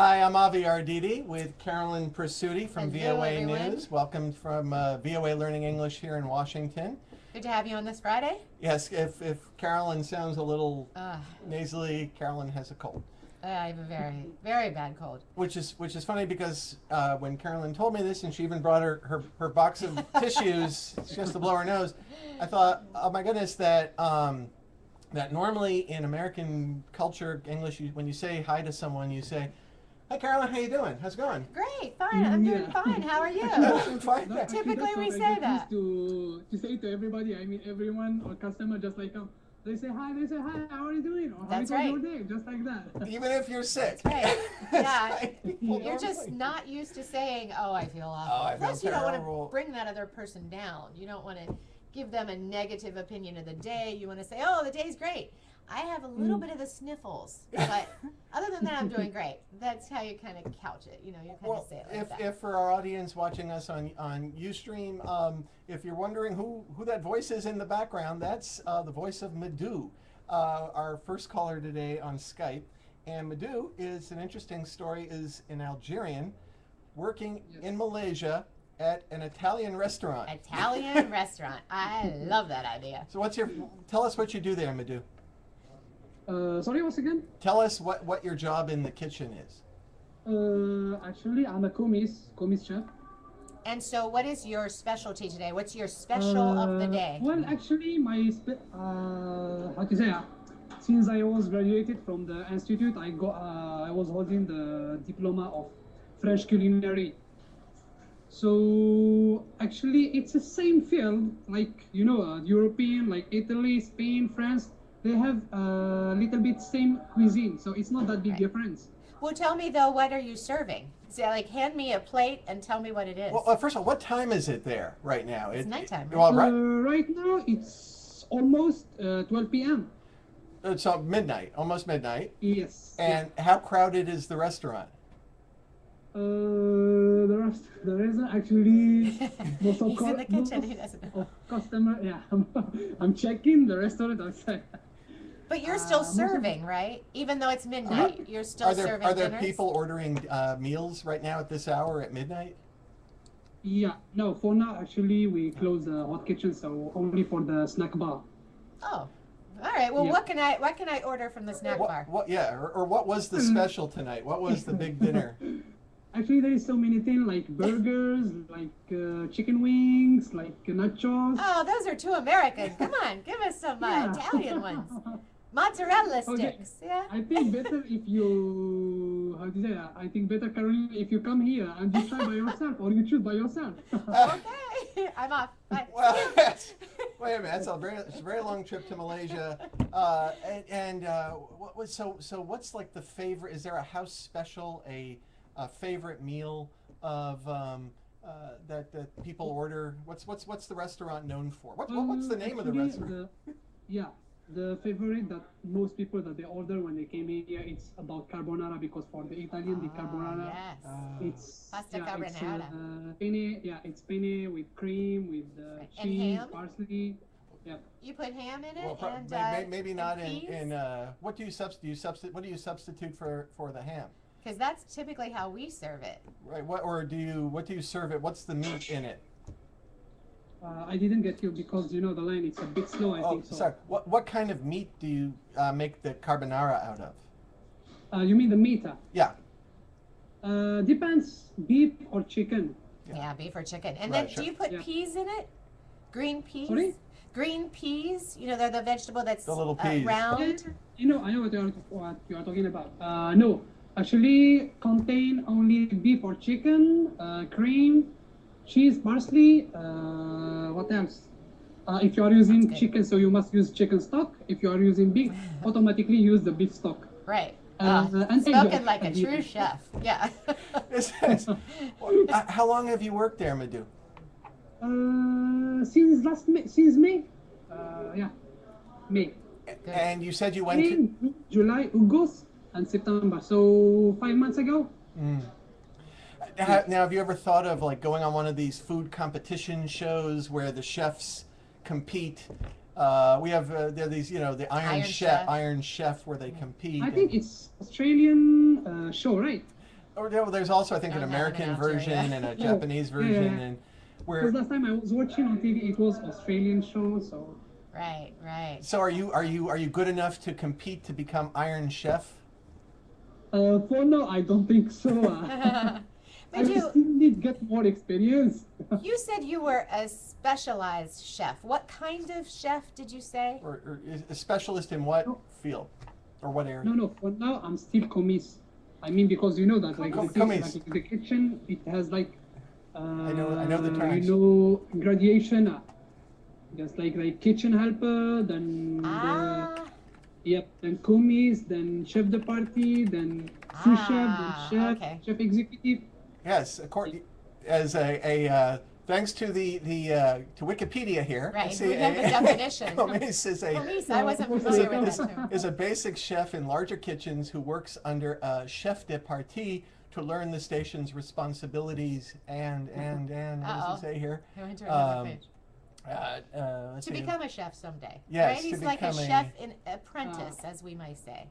Hi, I'm Avi Arditi with Carolyn Pursuti from Hello, VOA everyone. News. Welcome from VOA Learning English here in Washington. Good to have you on this Friday. Yes, if Carolyn sounds a little Uh, nasally, Carolyn has a cold. I have a very, very bad cold. Which is funny because when Carolyn told me this and she even brought her box of tissues just to blow her nose, I thought, oh my goodness, that normally in American culture, English, when you say hi to someone, you say, "Hi, Carolyn, how you doing? How's it going?" Great, fine. I'm doing Yeah. fine. How are you? I'm fine. Typically, that's we what say I get that. used to say to everybody. I mean, everyone or customer, just like they say hi. They say hi. How are you doing? Or how That's is your right. day? Just like that. Even if you're sick. Right. Yeah. Like, people You're just normally- not used to saying, "Oh, I feel awful." Oh, I feel Plus, you don't want terrible. to bring that other person down. You don't want to give them a negative opinion of the day. You want to say, "Oh, the day's great. I have a little bit of the sniffles, but other than that, I'm doing great." That's how you kind of couch it. You know, you kind Well, of say it like that. if for our audience watching us on Ustream, if you're wondering who that voice is in the background, that's the voice of Madhu, our first caller today on Skype. And Madhu is an interesting story. Is an Algerian working Yes. in Malaysia at an Italian restaurant. Italian restaurant. I love that idea. So tell us what you do there, Madhu. Sorry, once again. Tell us what your job in the kitchen is. Actually, I'm a commis chef. And so, what is your specialty today? What's your special of the day? Well, actually, how to say? Since I was graduated from the institute, I was holding the diploma of French culinary. So actually, it's the same field, like European, like Italy, Spain, France. They have a little bit same cuisine, so it's not that big Right. difference. Well, tell me though, what are you serving? So, like, hand me a plate and tell me what it is. Well, first of all, what time is it there right now? It's nighttime, right? Well, right. Right now, it's almost 12 p.m. It's midnight, almost midnight. Yes. And how crowded is the restaurant? The restaurant actually most of He's in the kitchen. most He doesn't know. of customer. Yeah, I'm checking the restaurant outside. But you're still most of- serving, right? Even though it's midnight, you're still Are there serving there dinners? people ordering meals right now at this hour at midnight? Yeah, no, for now actually we close the hot kitchen, so only for the snack bar. Oh, all right. Well, Yeah. what can I order from the snack bar? What or what was the special tonight? What was the big dinner? Actually, there is so many things like burgers, like chicken wings, like nachos. Oh, those are too American. Come on, give us some Yeah. Italian ones. Mozzarella Okay. sticks. Yeah. I think better if you, how to say that? I think better, Caroline, if you come here and you try by yourself or you choose by yourself. Okay, I'm off. Bye. Well, yes. Wait a minute. It's a very long trip to Malaysia. So what's like the favorite? Is there a house special, a favorite meal of that people order? What's the restaurant known for? What's the name of the Actually, restaurant? the favorite that most people that they order when they came in here, it's about carbonara because for the Italian, the carbonara, Yes. it's Pasta It's, carbonara. penne, yeah, it's penne with cream, with And cheese, ham? parsley. Yeah. You put ham in it, Well, and maybe not peas? what do you substitute? What do you substitute for the ham? Because that's typically how we serve it. Right. What do you serve it? What's the meat in it? I didn't get you because the line it's a bit slow. I Oh, think so. sorry. What kind of meat do you make the carbonara out of? You mean the meat? Yeah. Depends, beef or chicken. Yeah. Yeah, beef or chicken. And Right, then, sure. do you put Yeah. peas in it? Green peas. Sorry? Green peas. You know, they're the vegetable that's The little peas. round. I know what you are talking about. No, actually contain only beef or chicken, cream, cheese, parsley. What else? If you are using That's good. chicken, so you must use chicken stock. If you are using beef, automatically use the beef stock. Right. And egg Spoken yolk like a at the true end. chef. Yeah. How long have you worked there, Madhu? Since May. Yeah, May. And you said you went to. May, July, August, and September. So 5 months ago. Now, have you ever thought of like going on one of these food competition shows where the chefs compete? We have there are these, the Iron Chef. Iron Chef, where they compete. I think it's Australian show, right? Or there's also, I think, an Don't have an American out there, version yeah. and a Oh, Japanese yeah, version, yeah. and Because where. last time I was watching on TV, it was Australian show, so Right, right. So are you good enough to compete to become Iron Chef? for now I don't think so. I But will still need get more experience. you said you were a specialized chef. What kind of chef did you say? Or is a specialist in what No. field, or what area? No, for now I'm still commis. I mean, because you know that like Commis. the kitchen, it has like I know the terms. you know graduation. Just like kitchen helper, then Ah, then commis, then chef de partie, then sous chef, then chef, okay. chef executive. Yes, as a thanks to the to Wikipedia here. I right. see We have a definition. commis is a Police, I wasn't familiar with is, that term. is a basic chef in larger kitchens who works under a chef de partie to learn the station's responsibilities and what does Uh-oh. it say here? I went to another Um, page. Let's To see. become a chef someday. Yes, right? to He's like a become a- chef in apprentice, as we might say.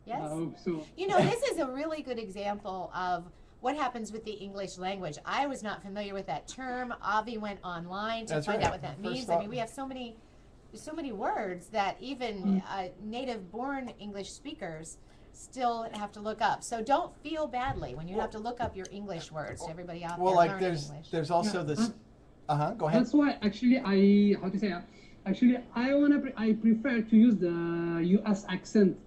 Yes? I hope so. You know, this is a really good example of what happens with the English language. I was not familiar with that term. Avi went online to That's find right. out what that First means. thought- I mean, we have so many words that even native-born English speakers still have to look up. So don't feel badly when you have to look up your English words to everybody out Well, there like learning English. there's also Yeah, this. Go ahead. That's why actually I prefer to use the U.S. accent.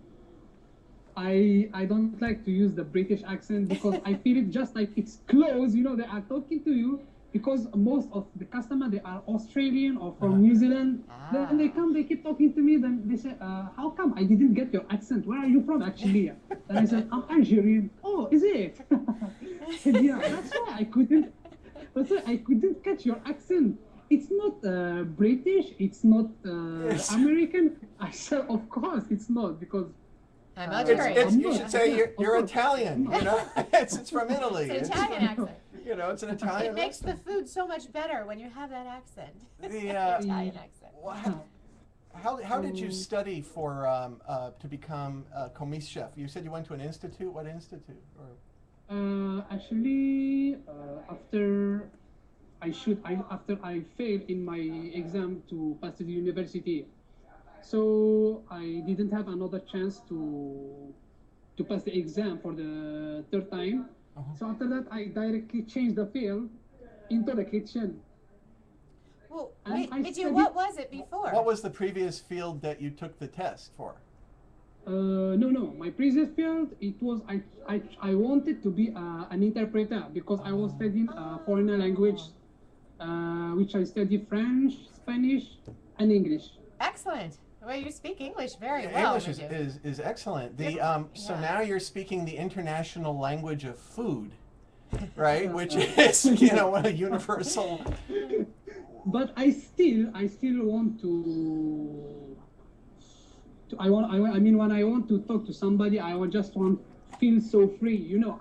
I don't like to use the British accent because I feel it just like it's close. You know, they are talking to you because most of the customer they are Australian or from New Zealand. Then they come, they keep talking to me. Then they say, "How come I didn't get your accent? Where are you from, actually?" Then I said, "I'm Algerian." "Oh, is it?" I said, "Yeah, that's why I couldn't. That's why I couldn't catch your accent. It's not British. It's not Yes. American." I said, "Of course, it's not because." I'm It's- Algerian. You should say you're Italian. You know, it's from Italy. It's an Italian accent. You know, it's an Italian. It makes the food so much better when you have that accent. The, Italian accent. Well, how did you study for to become a commis chef? You said you went to an institute. What institute? Or Actually, after I failed in my exam to pass to the university, so I didn't have another chance to pass the exam for the third time. So after that, I directly changed the field into the kitchen. Well, And wait, I Midju, studied- what was it before? what was the previous field that you took the test for? No. My previous field, it was I wanted to be an interpreter because I was studying foreign language, which I studied French, Spanish, and English. Excellent. Well, you speak English very well. English Midju. is excellent. The so Yeah. now you're speaking the international language of food, right? Which is a universal. But I still want to I mean when I want to talk to somebody, I would just want feel so free. You know,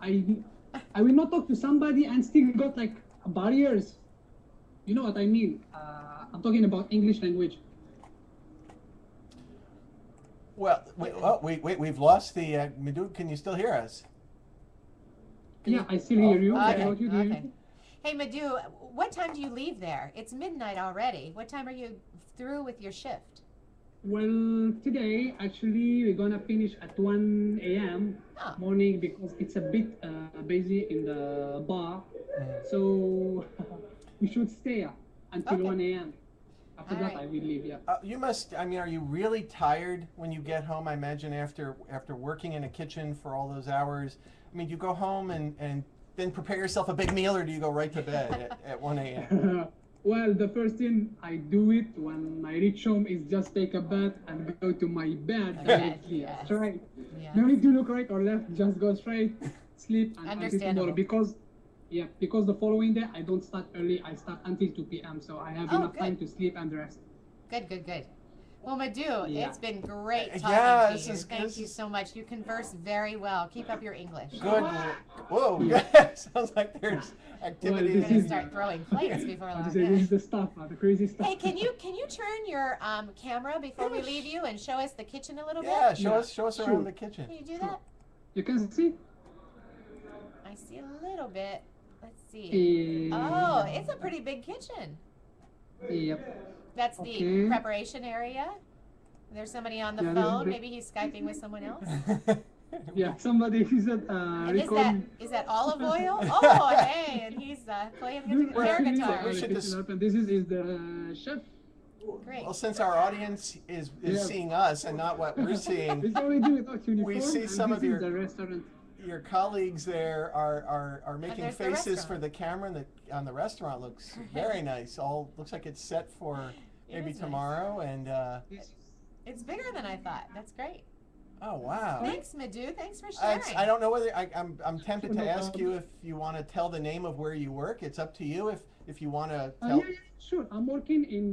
I will not talk to somebody and still got like barriers. You know what I mean? I'm talking about English language. Well, we've lost the Midou. Can you still hear us? Yeah, I still hear you. Okay, What about you? Do you- okay. Hey, Madhu, what time do you leave there? It's midnight already. What time are you through with your shift? Well, today actually we're gonna finish at 1 a.m. Oh. morning because it's a bit busy in the bar. So we should stay until Okay. 1 a.m. After All that, right. I will leave. Yeah. You must. I mean, are you really tired when you get home? I imagine after working in a kitchen for all those hours. I mean, do you go home and then prepare yourself a big meal, or do you go right to bed at 1 a.m.? Well, the first thing I do it when I reach home is just take a bath and go to my bed directly. yes. That's right. Yeah. No need to look right or left. Just go straight, sleep, and until Understandable. tomorrow. Because the following day I don't start early. I start until 2 p.m. So I have Oh, enough good. time to sleep and rest. Good. Well, Madhu, Yeah. it's been great talking Yeah, to this you. is- Thank this you is- so much. You converse very well. Keep up your English. Good. Whoa. Sounds like there's activity. We're this gonna is- start throwing plates before How to long. say this is the stuff, the crazy stuff. Hey, can you turn your camera before we leave you and show us the kitchen a little Yeah, bit? show us Sure. around the kitchen. Can you do that? You can see. I see a little bit. Let's see. Oh, it's a pretty big kitchen. Yep. That's the Okay. preparation area. There's somebody on the Yeah, there's phone. the- Maybe he's Skyping with someone else. Yeah, somebody said And record. is that olive oil? Oh, hey, and he's playing the air Actually, guitar. We should just- this is the chef. Great. Well, since our audience is Yeah. seeing us and not what we're seeing, This is how we do without uniform. see and some this of is your- the restaurant. your colleagues there are making there's the faces restaurant. for the camera, and on the restaurant looks very nice. All looks like it's set for It maybe is nice. tomorrow. And It's bigger than I thought. That's great. oh wow. Thanks, Madhu. Thanks for sharing. I don't know whether I'm tempted to No ask problem. you if you want to tell the name of where you work. It's up to you if you want to Yeah, tell. yeah, sure. I'm working in.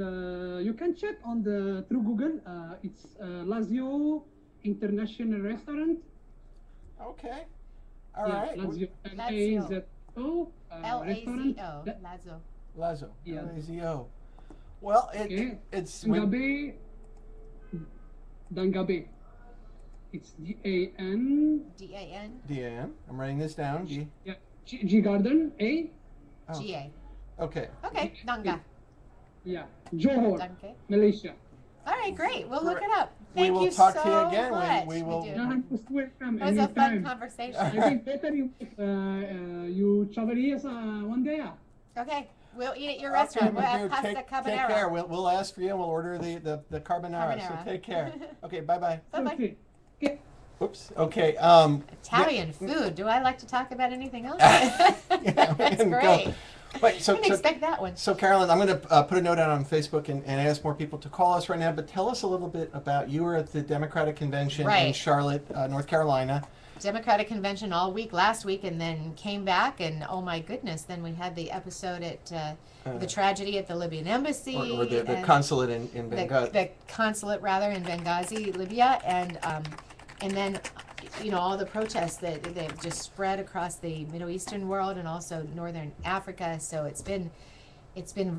You can check on through Google. It's Lazio International Restaurant. Okay. All Yeah, right. Lazio. Lazio. L-A-Z-O. Restaurant. L-A-Z-O. Lazo. Lazo. Yeah. L-A-Z-O. Well, Okay. it's Dangabe. Dangabe. It's D-A-N. D-A-N. D-A-N. I'm writing this down. D. Yeah. G Garden. A. Oh. G-A. Okay. Okay. Danga. Yeah. Johor, Danke. Malaysia. All right, great. We'll look Correct. it up. We Thank will you talk to so you again. much, We will- Madhu. You're most welcome It was a fun anytime. I conversation. think better you travel here one day. Okay, we'll eat at your restaurant. We'll have Madhu, pasta take carbonara. care. We'll ask for you and we'll order the carbonara. Carbonara. So take care. Okay. Bye-bye. Bye-bye. Okay. Okay. Oops. Okay. Italian food. Do I like to talk about anything else? Yeah, we That's can go. great. Wait. So I didn't expect that one. So, Carolyn, I'm going to put a note out on Facebook and ask more people to call us right now. But tell us a little bit about you were at the Democratic Convention in Right. Charlotte, North Carolina. Democratic convention all week last week, and then came back, and oh my goodness, then we had the episode at the tragedy at the Libyan embassy, Or the and consulate in Benghazi. the consulate rather in Benghazi, Libya, and then all the protests that they've just spread across the Middle Eastern world and also Northern Africa. So it's been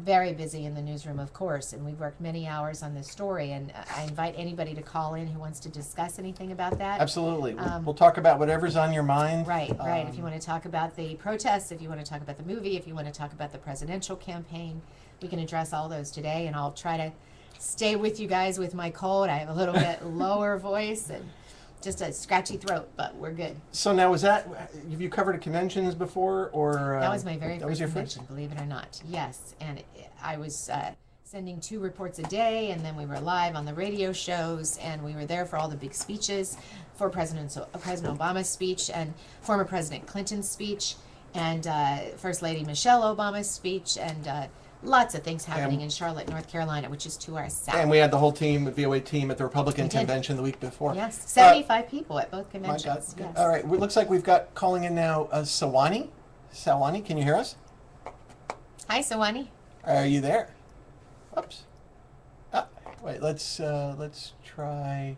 very busy in the newsroom, of course, and we've worked many hours on this story. And I invite anybody to call in who wants to discuss anything about that. Absolutely. We'll talk about whatever's on your mind. Right. If you want to talk about the protests, if you want to talk about the movie, if you want to talk about the presidential campaign, we can address all those today. And I'll try to stay with you guys with my cold. I have a little bit lower voice and just a scratchy throat, but we're good. So now, have you covered conventions before, or That was my very that first was your convention, believe it or not. Yes, and I was sending 2 reports a day, and then we were live on the radio shows, and we were there for all the big speeches, for President Obama's speech, and former President Clinton's speech, and First Lady Michelle Obama's speech, and lots of things happening in Charlotte, North Carolina, which is 2 hours south. And we had the whole team, the VOA team, at the Republican We did. convention the week before. Yes, 75 people at both My conventions. God. Yes. All right. It looks like we've got calling in now Sawani. Sawani, can you hear us? Hi, Sawani. Are you there? Oops. Wait. Let's try.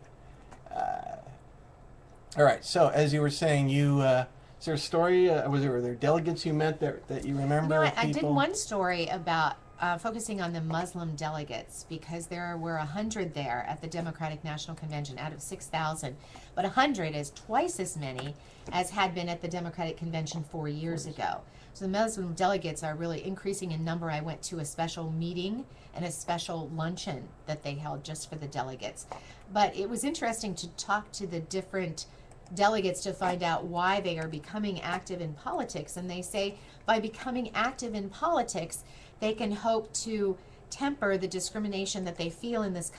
All right. So as you were saying, is there a story? Were there delegates you met that you remember? You know what? I did people? one story about focusing on the Muslim delegates because there were 100 there at the Democratic National Convention out of 6,000. But 100 is twice as many as had been at the Democratic Convention 4 years ago. So the Muslim delegates are really increasing in number. I went to a special meeting and a special luncheon that they held just for the delegates. But it was interesting to talk to the different delegates to find out why they are becoming active in politics. And they say by becoming active in politics, they can hope to temper the discrimination that they feel in this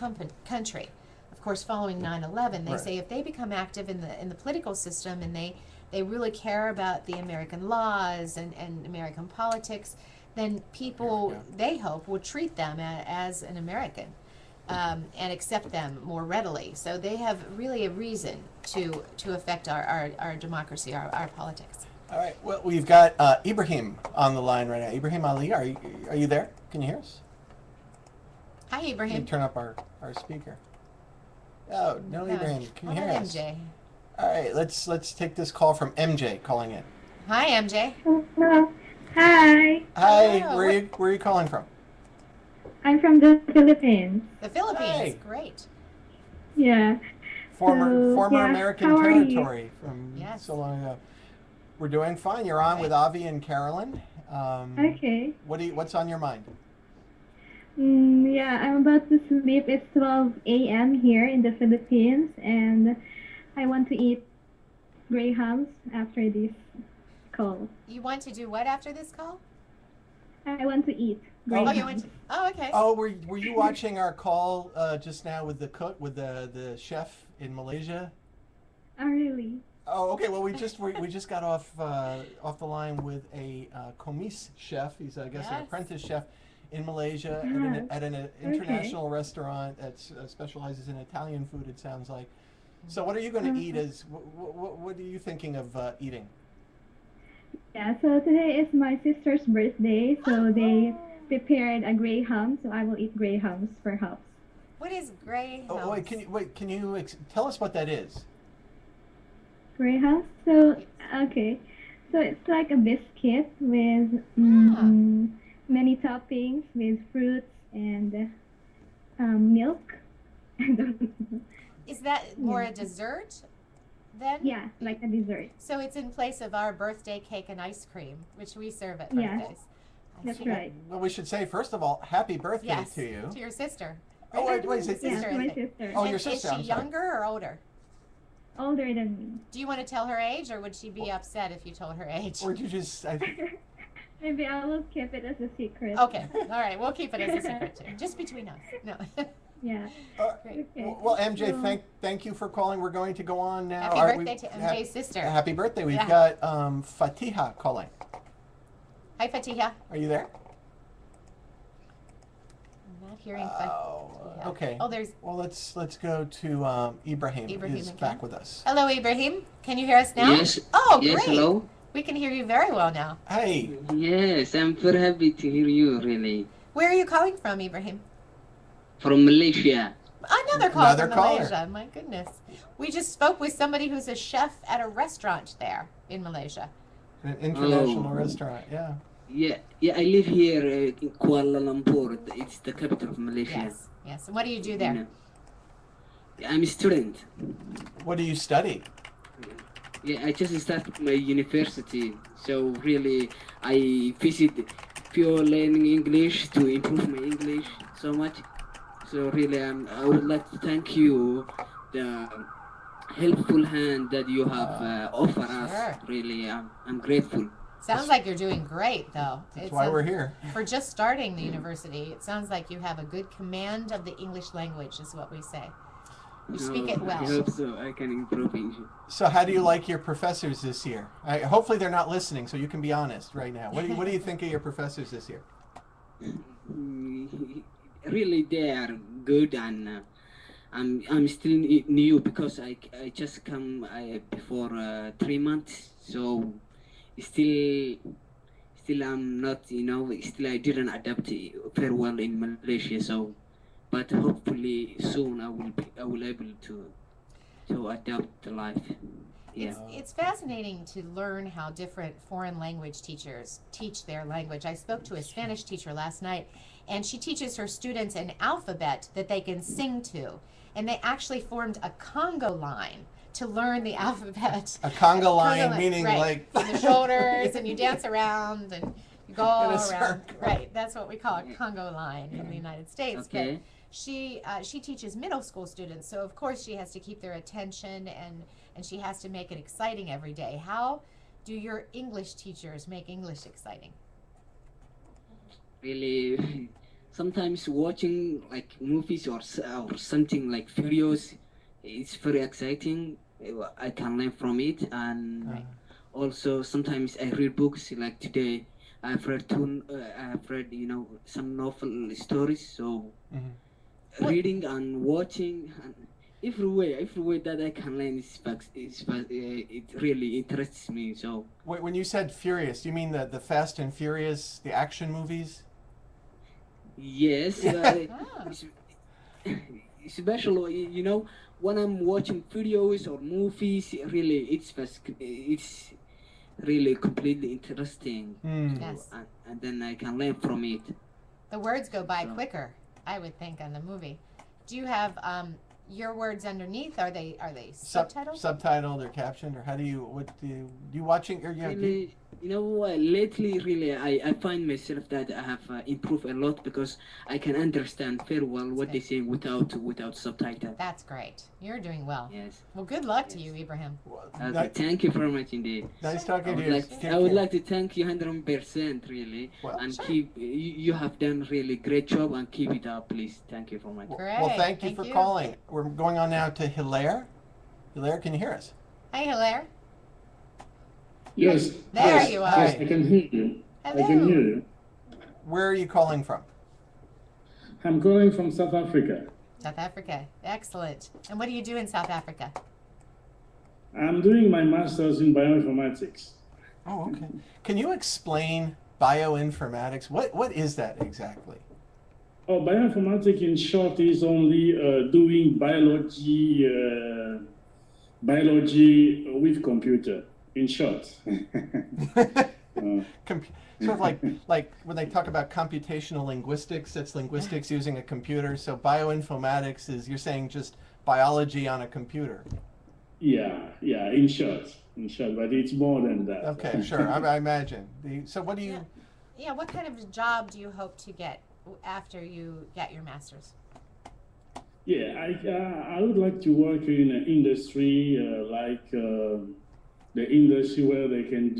country. Of course, following 9/11, they Right. say if they become active in the political system and they really care about the American laws and American politics, then people, they hope, will treat them as an American. And accept them more readily. So they have really a reason to affect our democracy, our politics. All right. Well, we've got Ibrahim on the line right now. Ibrahim Ali, are you there? Can you hear us? Hi, Can you Ibrahim. turn up our speaker? Oh no, Ibrahim. Can you hear us? MJ. All right. Let's take this call from MJ calling in. Hi, MJ. Hello. Hi, Hi. Hello. Where are you calling from? I'm from the Philippines. The Philippines. Hey. Great. Yeah. Former So, yeah, American how are you? territory from Yes. so long ago. We're doing fine. You're on with Avi and Carolyn. Okay. What's on your mind? Yeah, I'm about to sleep. It's 12 a.m. here in the Philippines, and I want to eat grahams after this call. You want to do what after this call? I want to eat Oh, grahams. You want to? Oh, okay. Oh, were you watching our call just now with the cook, with the chef in Malaysia? Oh, really? Oh, okay. Well, we just got off the line with a komis chef. He's, I guess, an Yes. apprentice chef in Malaysia Yes. at an international restaurant that specializes in Italian food. It sounds like. So, what are you going to eat? What are you thinking of eating? Yeah, so today is my sister's birthday, so they prepared a graham, so I will eat grahams perhaps. What is gray? Oh, wait. Can you tell us what that is? Graham? So, okay. So it's like a biscuit with many toppings with fruits and milk. I don't know. Is that more a dessert then? Yeah, like a dessert. So it's in place of our birthday cake and ice cream, which we serve at Yeah. birthdays. I That's see. right. Well, we should say first of all, happy birthday Yes, to you. to your sister. Oh, wait, is it? Yeah, Sister, to I my think. sister. Oh, And your sister. Is I'm she sorry. younger or older? Older than me. Do you want to tell her age, or would she be upset if you told her age? Or did you just? Maybe I will keep it as a secret. Okay, all right, we'll keep it as a secret too, just between us. No. Yeah. Great. Okay. Well, MJ, So- thank you for calling. We're going to go on now. Happy All right, birthday to ha- MJ's sister. Happy birthday. We've Yeah. got Fatiha calling. Hi, Fatiha. Are you there? I'm not hearing Fatiha. Oh, okay. Oh, there's. Well, let's go to Ibrahim. Ibrahim He's again. back with us. Hello, Ibrahim. Can you hear us now? Yes. Oh, Yes, great. hello. We can hear you very well now. Hey. Yes, I'm very happy to hear you, really. Where are you calling from, Ibrahim? From Malaysia. Another call Another from caller. Malaysia. My goodness. We just spoke with somebody who's a chef at a restaurant there in Malaysia. An international Oh. restaurant. Yeah. Yeah, I live here in Kuala Lumpur. It's the capital of Malaysia. Yes. Yes. And what do you do You there? know. I'm a student. What do you study? Yeah, I just started my university. So really, I visit pure learning English to improve my English so much. So really, I would like to thank you the helpful hand that you have offered Sure. us. Really, I'm grateful. Sounds like you're doing great, though. That's why we're here. For just starting the university, it sounds like you have a good command of the English language, is what we say. You speak it I well. hope so. I can improve English. So, how do you like your professors this year? Hopefully, they're not listening, so you can be honest right now. What do you think of your professors this year? Really, they are good, and I'm still new because I just come before 3 months, so still I'm not, still I didn't adapt very well in Malaysia. So, but hopefully soon I will able to adapt the life. Yeah. It's fascinating to learn how different foreign language teachers teach their language. I spoke to a Spanish teacher last night, and she teaches her students an alphabet that they can sing to. And they actually formed a Congo line to learn the alphabet. A conga line, Congo meaning right. like In the shoulders, and you dance around, and you go In a around. circle. Right, that's what we call a Congo line in the United States. Okay. But she teaches middle school students, so of course she has to keep their attention, and she has to make it exciting every day. How do your English teachers make English exciting? Really, sometimes watching like movies or something like videos, it's very exciting. I can learn from it, and also sometimes I read books. Like today, I've read some novel stories. So reading and watching and every way that I can learn it really interests me. So Wait, when you said furious, you mean the Fast and Furious, the action movies? yes, Ah. especially when I'm watching videos or movies, really it's really completely interesting. Yes. And then I can learn from it. The words go by So- quicker, I would think, on the movie. Do you have your words underneath, are they subtitled? Subtitled or captioned, or how do you? What do you watching? Or Really, you know what? Lately, really, I find myself that I have improved a lot because I can understand very well what they say without subtitle. That's great. You're doing well. Yes. Well, good luck to you, Ibrahim. Thank you very much indeed. Nice talking to you. I would like to thank you 100% really, Well, and sure. keep. You have done really great job and keep it up, please. Thank you very much. Great. Well, thank you Thank for you. calling. We're going on now to Hilaire. Hilaire, can you hear us? Hi, Hilaire. Yes. There yes, you Yes, are. I can hear you. Hello. I can hear you. Where are you calling from? I'm calling from South Africa. South Africa. Excellent. And what do you do in South Africa? I'm doing my master's in bioinformatics. Oh, okay. Can you explain bioinformatics? What is that exactly? Oh, bioinformatics in short is only doing biology with computer. In short. Sort of like when they talk about computational linguistics, that's linguistics using a computer. So bioinformatics is, you're saying, just biology on a computer. Yeah, in short, but it's more than that. Okay, sure. I imagine. So what do you? Yeah, what kind of job do you hope to get after you get your master's? Yeah, I would like to work in an industry like the industry where they can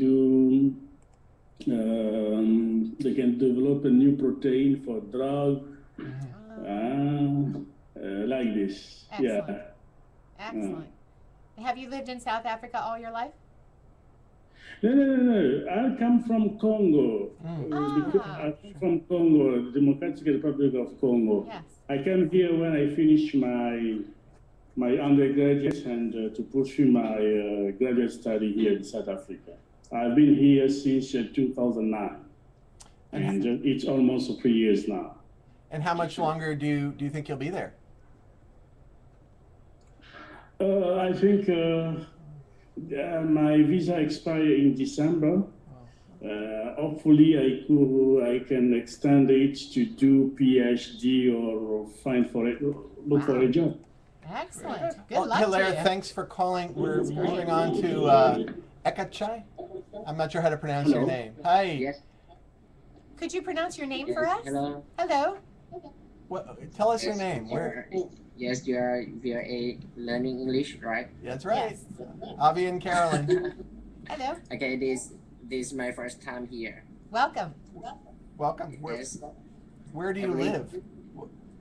develop a new protein for drug, like this. Excellent. Yeah. Excellent. Have you lived in South Africa all your life? No. I come from Congo. Ah. I come from Congo, the Democratic Republic of Congo. Yes. I came here when I finished my undergraduate and to pursue my graduate study here in South Africa. I've been here since 2009, and it's almost 3 years now. And how much longer do you think you'll be there? I think my visa expires in December. Hopefully, I can extend it to do PhD or look for a job. Excellent. Good Well, luck Hilaire, to you. thanks for calling. We're moving on to Ekachai. I'm not sure how to pronounce your name. Hi. Yes. Could you pronounce your name for us? Hello. Hello. Tell us your name. Where? Yes, we are learning English, right? That's right. Yes. Avi and Carolyn. Hello. Okay, this is my first time here. Welcome. Welcome. Where do you live?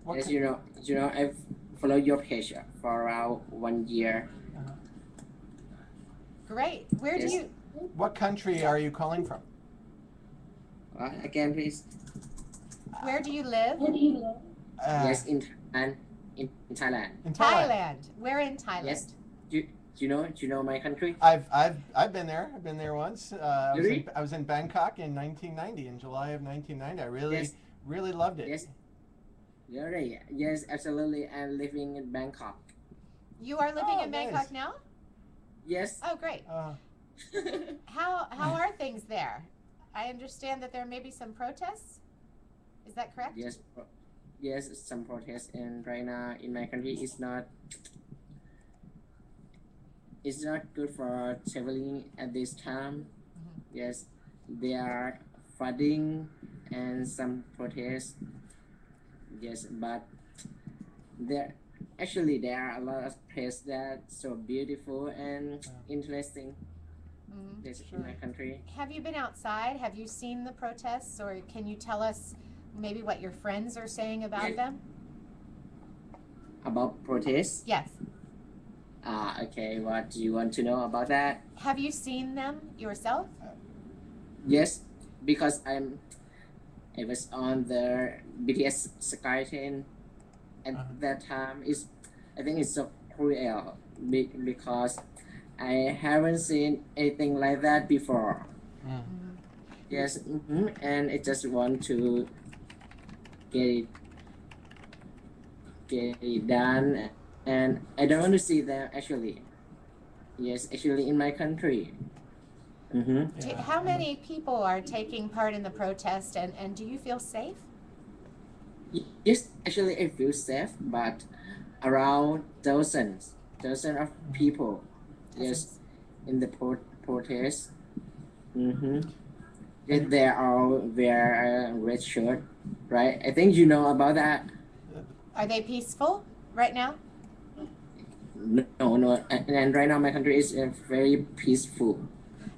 What As kind- you know, I've followed your page for around 1 year. Great. Where do Yes. you? What country are you calling from? Again, please. Where do you live? Yes, in Thailand. In Thailand. In Thailand. Thailand. Where in Thailand? Yes. Do you know my country? I've been there. I've been there once. Really? I was in Bangkok in 1990, in July of 1990. I Yes. really loved it. Yes. Really? Yes, absolutely. I'm living in Bangkok. You are living Oh, in nice. Bangkok now? Yes. Oh, great. How are things there? I understand that there may be some protests. Is that correct? Yes. Yes, some protests, and right now in my country it's not good for traveling at this time. Yes, there are flooding and some protests. Yes, but there are a lot of places that so beautiful and interesting. Mhm. This in my country. Have you been outside? Have you seen the protests, or can you tell us maybe what your friends are saying about them? About protests? Yes. Okay. What do you want to know about that? Have you seen them yourself? Yes, because I was on the BTS SkyTrain at that time. I think it's so cruel because I haven't seen anything like that before. Yes, and I just want to get it done, and I don't want to see them actually. Yes, actually in my country. How many people are taking part in the protest, and do you feel safe? Yes, actually I feel safe, but around dozens of people. Yes, in the protest. Mm-hmm. They all wear a red shirt, right? I think you know about that. Are they peaceful right now? No. And right now my country is very peaceful.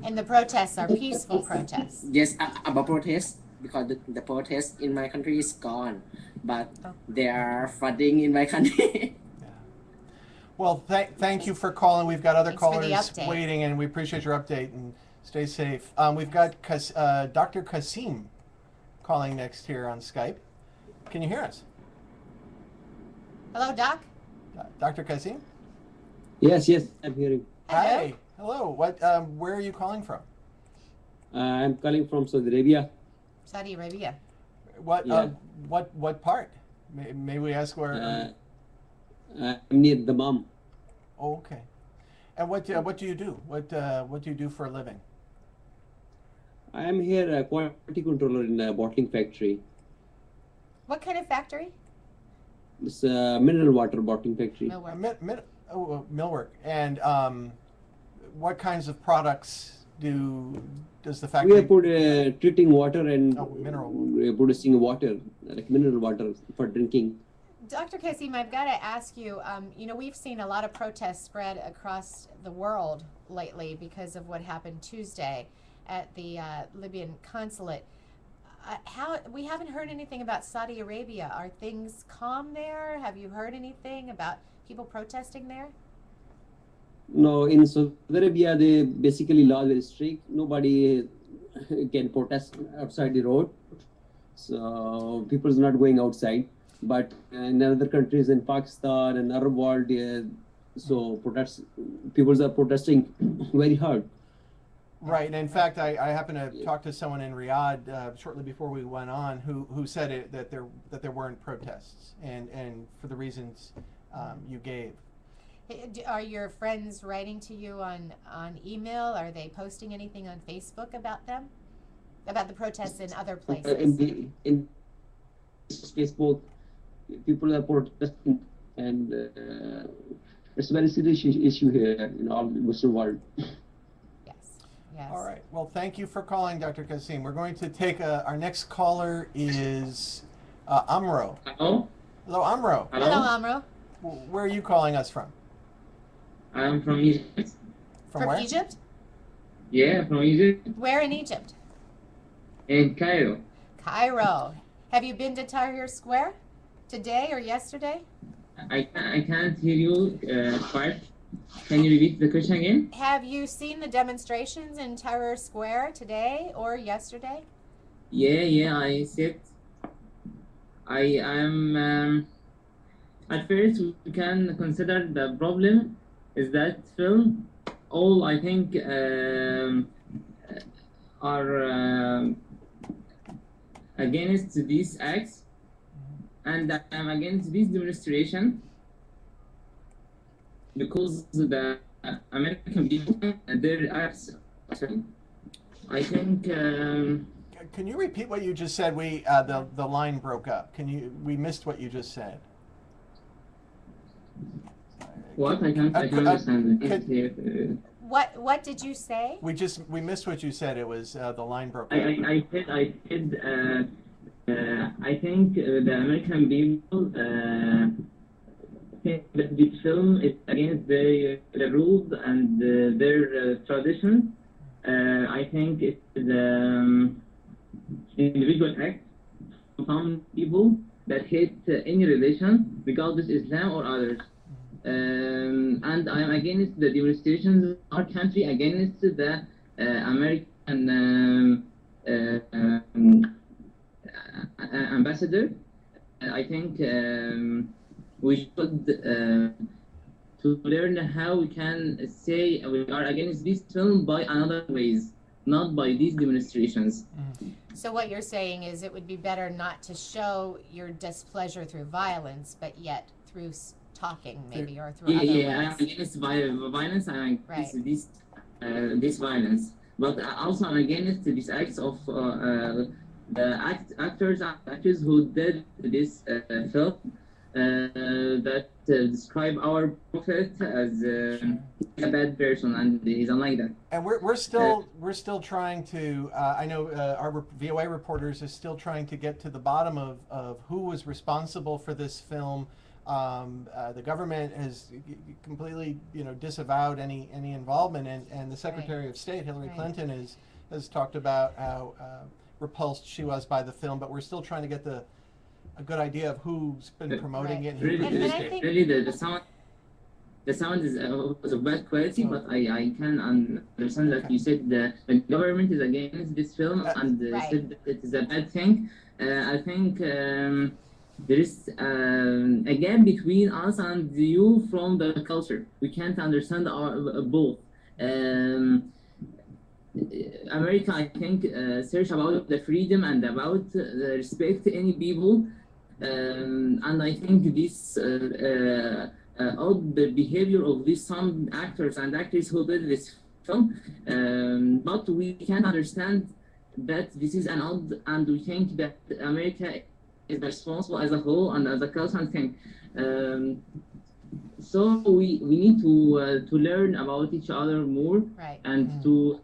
And the protests are peaceful protests. Yes, about protests, because the protest in my country is gone, but they are flooding in my country. Well, thank you for calling. We've got other Thanks for the callers update. waiting, and we appreciate your update. And stay safe. We've got Dr. Kasim calling next here on Skype. Can you hear us, Hello, Doc. Dr. Kasim? Yes, I'm hearing. Hi. Hello. What? Where are you calling from? I'm calling from Saudi Arabia. Saudi Arabia. What? Yeah. What part? May we ask where? I'm near Dammam. Oh, okay. And what do you do? What do you do for a living? I am here a quality controller in a bottling factory. What kind of factory? It's a mineral water bottling factory. Millwork. Millwork. And what kinds of products does the factory? We are treating water and mineral producing water, like mineral water for drinking. Dr. Kasim, I've got to ask you, we've seen a lot of protests spread across the world lately because of what happened Tuesday at the Libyan consulate. We haven't heard anything about Saudi Arabia. Are things calm there? Have you heard anything about people protesting there? No, in Saudi Arabia, they basically law very strict. Nobody can protest outside the road. So people are not going outside. But in other countries, in Pakistan and Arab world, people are protesting very hard. Right, and in fact, I happened to talk to someone in Riyadh shortly before we went on who said that there weren't protests, and for the reasons you gave. Are your friends writing to you on email? Are they posting anything on Facebook about them? About the protests in other places? In Facebook, people are protesting, and it's a very serious issue here in all the Western world. Yes. All right. Well, thank you for calling, Dr. Kasim. We're going to take our next caller is Amro. Hello. Hello, Amro. Hello, Amro. Where are you calling us from? I'm from Egypt. From where? Egypt? Yeah, from Egypt. Where in Egypt? In Cairo. Cairo. Have you been to Tahrir Square today or yesterday? I can't hear you quite. Can you repeat the question again? Have you seen the demonstrations in Tahrir Square today or yesterday? Yeah, I said. I am. At first, we can consider the problem is that film. All I think are against these acts, and I'm against this demonstration. Because the American people and their acts, I think. Can you repeat what you just said? The line broke up. We missed what you just said. What I can't understand. What did you say? We missed what you said. It was the line broke up. I said I think the American people. Think that this film is against the rules and their traditions. I think it's individual act of some people that hate any religion, regardless Islam or others. And I'm against the demonstrations in our country against the American ambassador. I think. We should to learn how we can say we are against this film by another ways, not by these demonstrations. So what you're saying is it would be better not to show your displeasure through violence, but yet through talking, maybe, or through other ways. I'm against violence. I'm against this violence, but also I'm against these acts of the actors who did this film. that describe our prophet as a bad person, and he's unlike that. And we're still trying to. I know our VOA reporters is still trying to get to the bottom of who was responsible for this film. The government has completely, disavowed any involvement, and the Secretary of State Hillary Clinton has talked about how repulsed she was by the film. But we're still trying to get a good idea of who's been promoting it and who produced it. Really, the sound is of bad quality, but I can understand that you said the government is against this film and said that it is a bad thing. I think there is a gap between us and you from the culture. We can't understand both. America, I think, search about the freedom and about respect any people, and I think this odd behavior of these some actors and actresses who did this film, but we can understand that this is an odd, and we think that America is responsible as a whole and as a cultural thing. So we need to learn about each other more, and to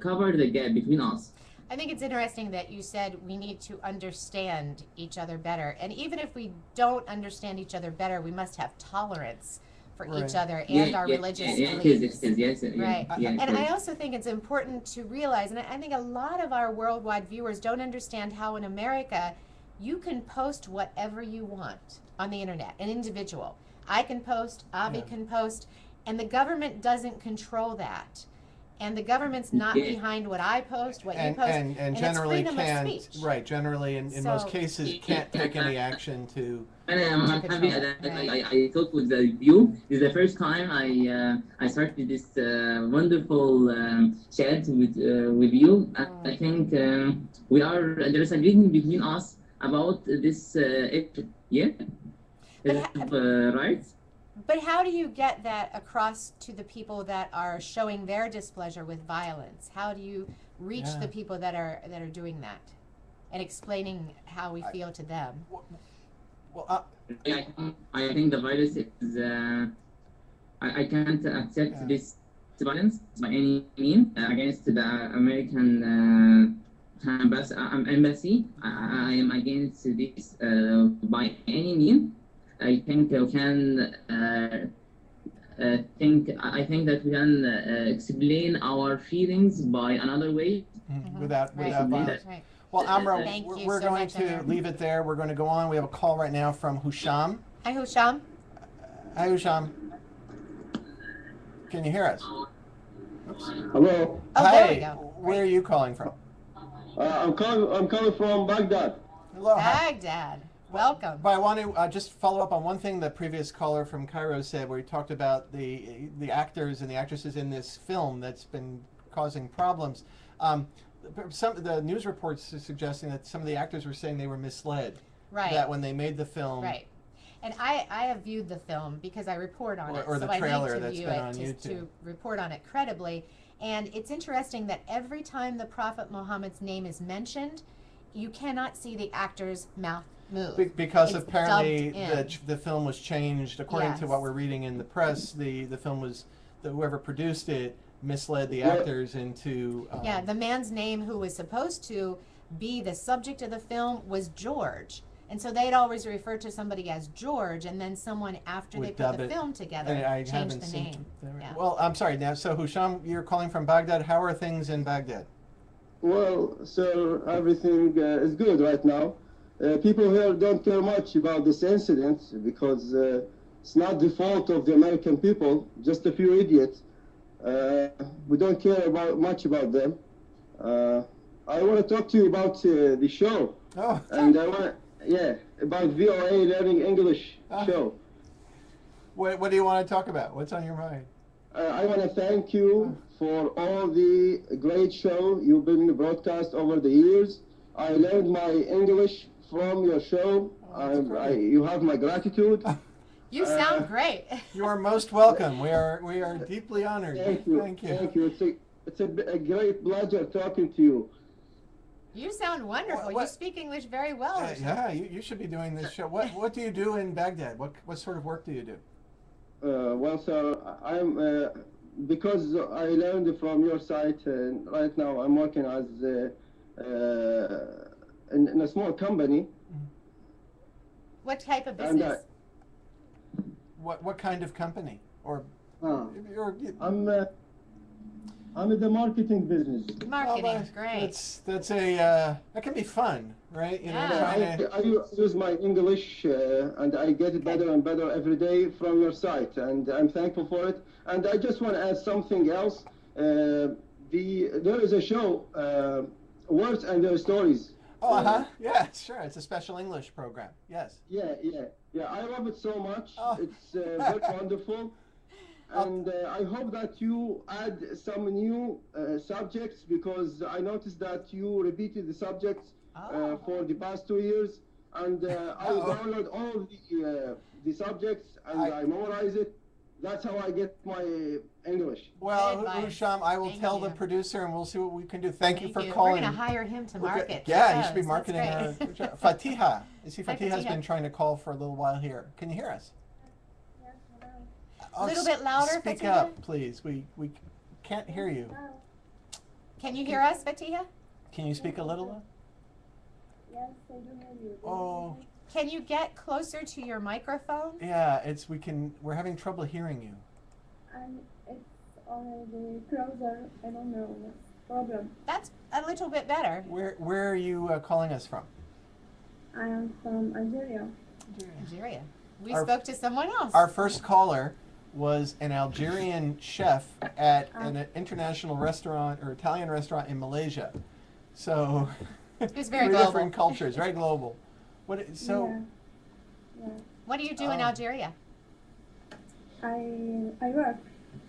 cover the gap between us. I think it's interesting that you said we need to understand each other better. And even if we don't understand each other better, we must have tolerance for each other and our religious beliefs. Right. And I also think it's important to realize, and I think a lot of our worldwide viewers don't understand how in America you can post whatever you want on the internet, an individual. I can post, Avi can post, and the government doesn't control that. And the government's not behind what I post, what you post, and generally can't. Right, generally, in most cases, can't take any action to. And I'm happy that I talked with you. This is the first time I started this wonderful chat with you. I think there is agreement between us about this issue. Yeah, right. But how do you get that across to the people that are showing their displeasure with violence? How do you reach the people that are doing that and explaining how we feel to them? Well, I think the violence is. I can't accept this violence by any means against the American embassy. I am against this by any means. I think we can think that we can explain our feelings by another way. Without violence. Right. Well, Amra, we're going to leave it there. We're going to go on. We have a call right now from Husham. Hi, Husham. Hi, Husham. Can you hear us? Oops. Hello. Oh, Hi. there we go. Where are you calling from? I'm calling from Baghdad. Hello. Baghdad. Welcome. But I want to just follow up on one thing the previous caller from Cairo said, where he talked about the actors and the actresses in this film that's been causing problems. The news reports are suggesting that some of the actors were saying they were misled. Right. That when they made the film. Right. And I have viewed the film because I report on it. Or the trailer that's been on YouTube. To report on it credibly. And it's interesting that every time the Prophet Muhammad's name is mentioned, you cannot see the actor's mouth move. Because it's apparently the film was changed according to what we're reading in the press. The film was whoever produced it misled the actors into. The man's name who was supposed to be the subject of the film was George, and so they'd always refer to somebody as George, and then someone after they put the film together changed the name. Well, I'm sorry. Now, so Husham, you're calling from Baghdad. How are things in Baghdad? Well, sir, everything is good right now. People here don't care much about this incident because it's not the fault of the American people, just a few idiots. We don't care much about them. I want to talk to you about the show. Oh. And I want about VOA Learning English show. What do you want to talk about? What's on your mind? I want to thank you for all the great show you've been broadcast over the years. I learned my English from your show. You have my gratitude. You sound great. You are most welcome. We are deeply honored. Thank you. Thank you. Thank you. It's a great pleasure talking to you. You sound wonderful. What- You speak English very well. Rashad. Yeah, you should be doing this show. What do you do in Baghdad? What sort of work do you do? Well, sir, I'm because I learned from your site. Right now, I'm working as in a small company. What type of And, business? What kind of company? Or I'm in the marketing business. Marketing, great. That's a that can be fun, right? You know, Yeah. trying to- I use my English and I get it better and better every day from your site, and I'm thankful for it. And I just want to add something else. There is a show, Words and Their Stories. Oh, yeah, sure. It's a special English program. Yes. Yeah. I love it so much. Oh. It's very wonderful. And I hope that you add some new subjects, because I noticed that you repeated the subjects for the past 2 years, and I download all the subjects and I memorize it. That's how I get my English. Well, Good advice. Husham, I will Thank tell you. the producer, and we'll see what we can do. Thank you for We're calling. going to hire him to We're go- market. Yeah, you should be shows. marketing That's our great. Fatiha. You see, Hi, Fatiha's Fatiha. been trying to call for a little while here. Can you hear us? A little bit louder, Speak Fatiha? up, please. We can't hear you. Can you hear us, Fatiha? Can you speak a little? Yes, I do hear you. Oh, Can you get closer to your microphone? yeah. We're having trouble hearing you. And it's already closer. I don't know what's the problem. That's a little bit better. Where are you calling us from? I am from Algeria. Algeria. We Our- spoke to someone else. Our first caller was an Algerian chef at an international restaurant or Italian restaurant in Malaysia. So It's very three global. different cultures, very global. So Yeah. What do you do in Algeria? I work.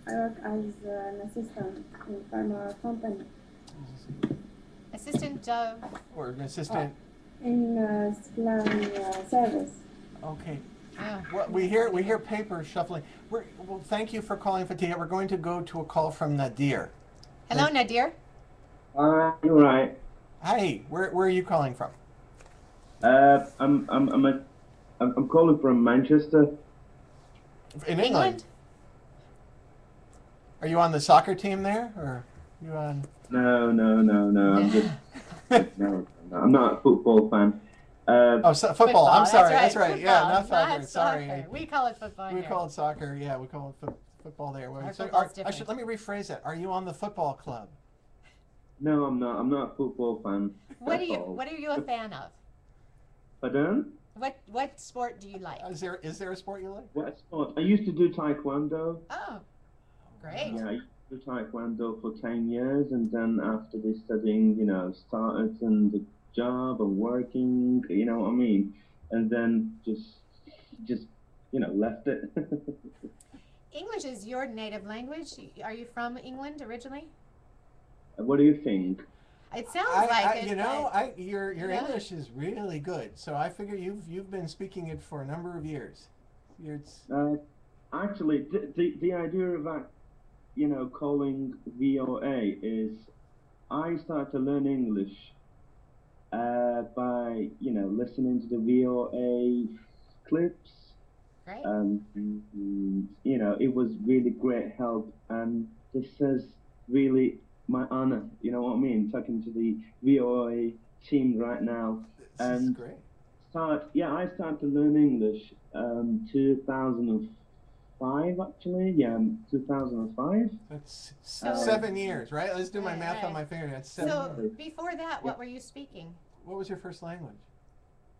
I work as an assistant in a pharma company Assistant of. or an assistant. in supply service. Okay. Oh. Well, we hear paper shuffling. Well, thank you for calling, Fatiha. We're going to go to a call from Nadir. Hello, Nadir. You're right. Hi, where are you calling from? I'm calling from Manchester. In England. Are you on the soccer team there, or you on? No. I'm just no. I'm not a football fan. Football. I'm sorry. That's right. right. Yeah, not Football, soccer. not Sorry. soccer. We call it football We here. call it soccer. Yeah, we call it football there. Our So football's I should let me rephrase that. Are you on the football club? No, I'm not. I'm not a football fan. What are at you? all. What are you a fan of? Pardon? What sport do you like? Is there a sport you like? What sport? I used to do taekwondo. Oh, great. Yeah, I used to do taekwondo for 10 years, and then after this studying, started in the job and working, you know what I mean? And then just left it. English is your native language. Are you from England originally? What do you think? It sounds like it. but- Your Yeah. English is really good. So I figure you've been speaking it for a number of years. Actually, the idea of that, calling VOA is I started to learn English by, listening to the VOA clips. Great. It was really great help, and this is really my honor, you know what I mean, talking to the VOA team right now. This is great. I started to learn English 2005 actually. Yeah, 2005. That's 7 years, right? Let's do my Right, math right. on my finger. That's 7 So years. before that, what were you speaking? What was your first language?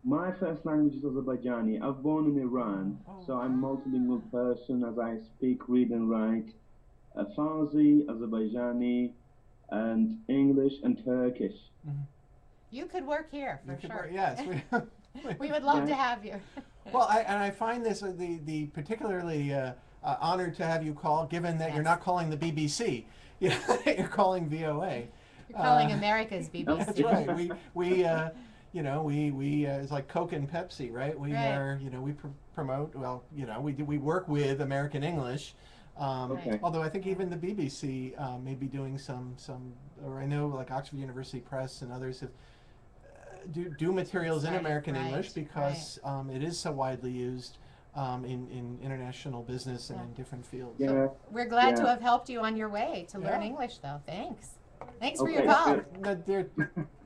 My first language is Azerbaijani. I was born in Iran, so I'm a multilingual person as I speak, read and write Farsi, Azerbaijani, and English and Turkish. You could work here for sure. Yes. We would love to have you. Well, I find this the particularly honored to have you call, given that you're not calling the BBC. You're calling VOA. You're calling America's BBC. That's right. We it's like Coke and Pepsi, right? We Right. are we promote. Well, we work with American English, Okay. Although I think even the BBC may be doing some, or I know like Oxford University Press and others have do materials in Right, American right, English because it is so widely used in international business and in different fields. Yeah. We're glad to Yeah. have helped you on your way to learn Yeah. English, though. Thanks. Thanks for your Okay, call. good. Nadir,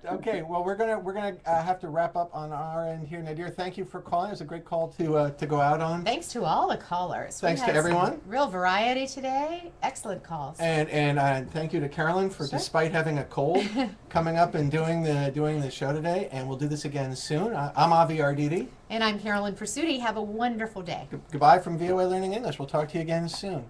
okay, well we're gonna have to wrap up on our end here. Nadir, thank you for calling. It was a great call to go out on. Thanks to all the callers. We Thanks to had some everyone. Real variety today. Excellent calls. And thank you to Carolyn for, despite having a cold, coming up and doing the show today. And we'll do this again soon. I'm Avi Arditi. And I'm Carolyn Pursuti. Have a wonderful day. Goodbye from VOA Learning English. We'll talk to you again soon.